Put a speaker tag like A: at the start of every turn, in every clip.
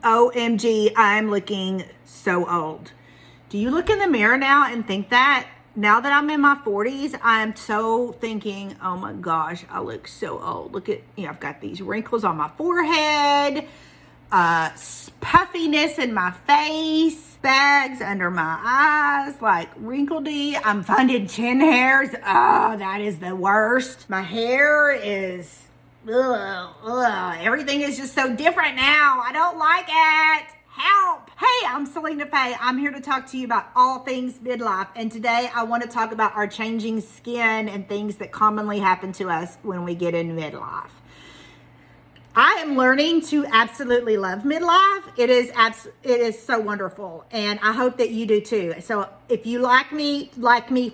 A: OMG, I'm looking so old. Do you look in the mirror now and think that? Now that I'm in my 40s, I'm so thinking, oh my gosh, I look so old. Look at, I've got these wrinkles on my forehead, puffiness in my face, bags under my eyes, like wrinkledy. I'm finding chin hairs. Oh, that is the worst. My hair is... Everything is just so different now. I don't like it. Help. Hey, I'm Selena Faye. I'm here to talk to you about all things midlife. And today I want to talk about our changing skin and things that commonly happen to us when we get in midlife. I am learning to absolutely love midlife. It is so wonderful. And I hope that you do too. So if you like me,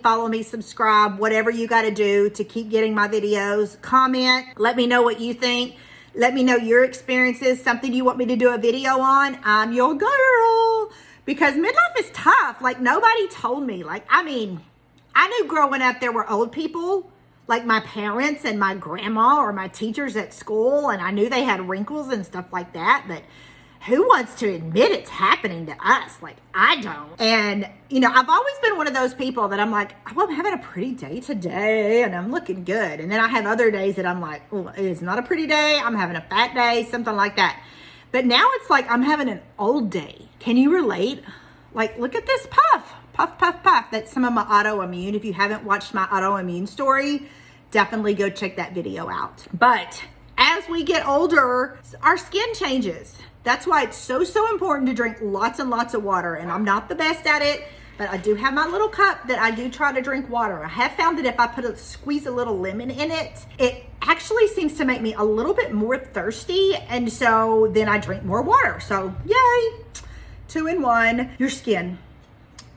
A: follow me, subscribe, whatever you got to do to keep getting my videos. Comment, let me know what you think. Let me know your experiences, something you want me to do a video on. I'm your girl. Because midlife is tough. Like, nobody told me. I knew growing up there were old people, like my parents and my grandma or my teachers at school, and I knew they had wrinkles and stuff like that, but who wants to admit it's happening to us? Like, I don't. And, I've always been one of those people that I'm like, oh, I'm having a pretty day today and I'm looking good. And then I have other days that I'm like, oh, it's not a pretty day. I'm having a fat day, something like that. But now it's like I'm having an old day. Can you relate? Like, look at this puff. Puff, puff, puff. That's some of my autoimmune. If you haven't watched my autoimmune story, definitely go check that video out. But as we get older, our skin changes. That's why it's so important to drink lots and lots of water. And I'm not the best at it, but I do have my little cup that I do try to drink water. I have found that if I squeeze a little lemon in it, it actually seems to make me a little bit more thirsty. And so then I drink more water. So yay, 2 in 1, your skin.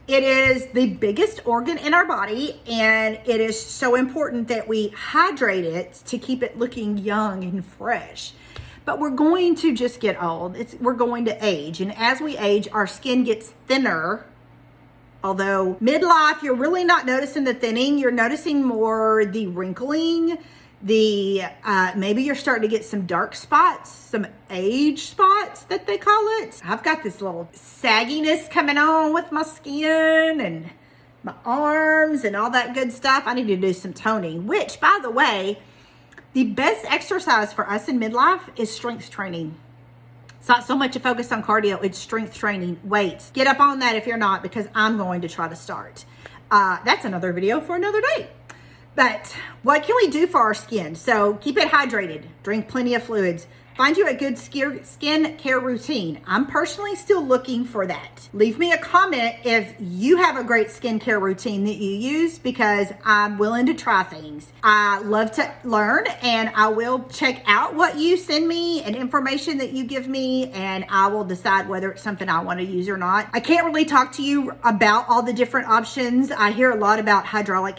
A: It is the biggest organ in our body, and it is so important that we hydrate it to keep it looking young and fresh. But we're going to just get old. We're going to age. And as we age, our skin gets thinner. Although midlife, you're really not noticing the thinning. You're noticing more the wrinkling. Maybe you're starting to get some dark spots, some age spots that they call it. I've got this little sagginess coming on with my skin and my arms and all that good stuff. I need to do some toning, which, by the way, the best exercise for us in midlife is strength training. It's not so much a focus on cardio, it's strength training, weights. Get up on that if you're not, because I'm going to try to start. That's another video for another day. But what can we do for our skin? So keep it hydrated, drink plenty of fluids, find you a good skin care routine. I'm personally still looking for that. Leave me a comment if you have a great skincare routine that you use, because I'm willing to try things. I love to learn, and I will check out what you send me and information that you give me, and I will decide whether it's something I want to use or not. I can't really talk to you about all the different options. I hear a lot about hyaluronic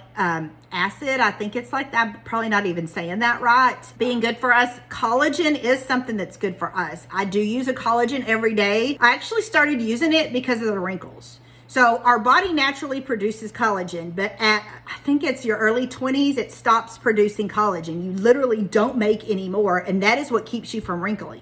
A: acid. I think it's like that. I'm probably not even saying that right. Being good for us. Collagen is something that's good for us. I do use a collagen every day. I actually started using it because of the wrinkles. So our body naturally produces collagen, but at, I think it's your early 20s, it stops producing collagen. You literally don't make any more, and that is what keeps you from wrinkling.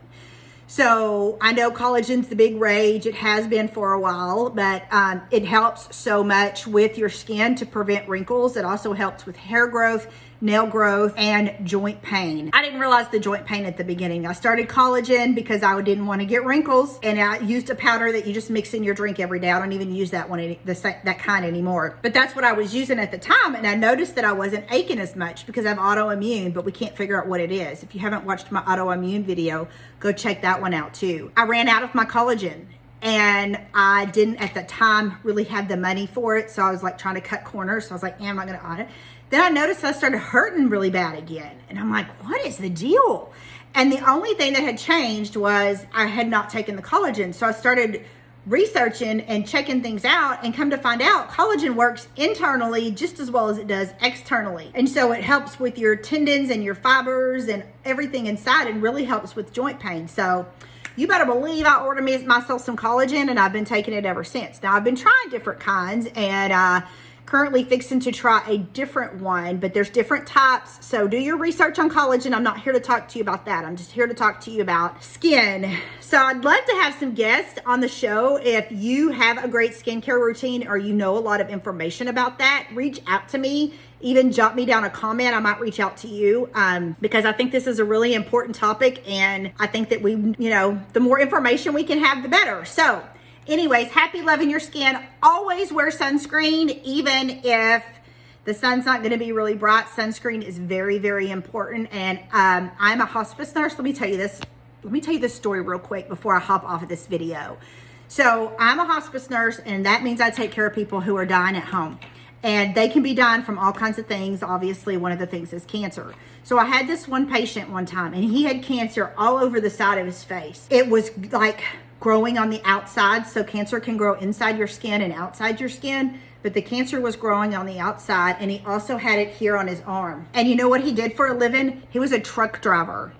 A: So I know collagen's the big rage. It has been for a while, but it helps so much with your skin to prevent wrinkles. It also helps with hair growth, nail growth, and joint pain. I didn't realize the joint pain at the beginning. I started collagen because I didn't want to get wrinkles, and I used a powder that you just mix in your drink every day. I don't even use that one, that kind anymore. But that's what I was using at the time, and I noticed that I wasn't aching as much because I have autoimmune, but we can't figure out what it is. If you haven't watched my autoimmune video, go check that one out too. I ran out of my collagen, and I didn't at the time really have the money for it, so I was like trying to cut corners. So I was like, I'm not gonna on it. Then I noticed I started hurting really bad again, and I'm like, what is the deal? And the only thing that had changed was I had not taken the collagen. So I started researching and checking things out, and come to find out collagen works internally just as well as it does externally. And so it helps with your tendons and your fibers and everything inside, and really helps with joint pain. So you better believe I ordered myself some collagen, and I've been taking it ever since. Now I've been trying different kinds, and currently fixing to try a different one, but there's different types. So do your research on collagen. I'm not here to talk to you about that. I'm just here to talk to you about skin. So I'd love to have some guests on the show. If you have a great skincare routine or you know a lot of information about that, reach out to me. Even jot me down a comment. I might reach out to you because I think this is a really important topic, and I think that the more information we can have, the better. So anyways, happy loving your skin. Always wear sunscreen, even if the sun's not going to be really bright. Sunscreen is very, very important. And I'm a hospice nurse. Let me tell you this. Let me tell you this story real quick before I hop off of this video. So I'm a hospice nurse, and that means I take care of people who are dying at home. And they can be dying from all kinds of things. Obviously, one of the things is cancer. So I had this one patient one time, and he had cancer all over the side of his face. It was like growing on the outside. So cancer can grow inside your skin and outside your skin, but the cancer was growing on the outside, and he also had it here on his arm. And you know what he did for a living? He was a truck driver.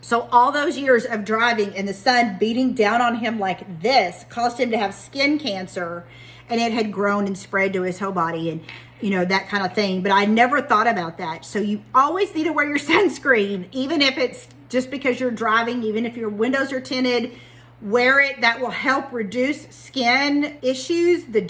A: So all those years of driving and the sun beating down on him like this caused him to have skin cancer, and it had grown and spread to his whole body and, that kind of thing. But I never thought about that. So you always need to wear your sunscreen, even if it's just because you're driving, even if your windows are tinted, wear it. That will help reduce skin issues. It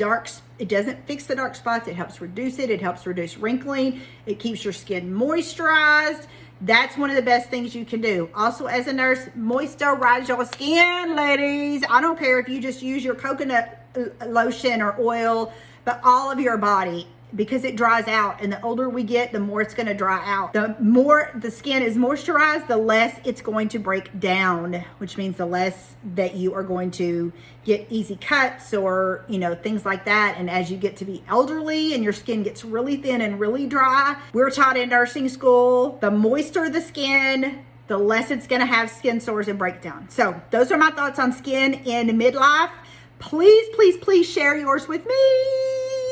A: doesn't fix the dark spots. It helps reduce it. It helps reduce wrinkling. It keeps your skin moisturized. That's one of the best things you can do. Also, as a nurse, moisturize your skin, ladies. I don't care if you just use your coconut lotion or oil, but all of your body, because it dries out. And the older we get, the more it's going to dry out. The more the skin is moisturized, the less it's going to break down, which means the less that you are going to get easy cuts or, things like that. And as you get to be elderly and your skin gets really thin and really dry, we're taught in nursing school, the moister the skin, the less it's going to have skin sores and breakdown. So those are my thoughts on skin in midlife. Please, please, please share yours with me.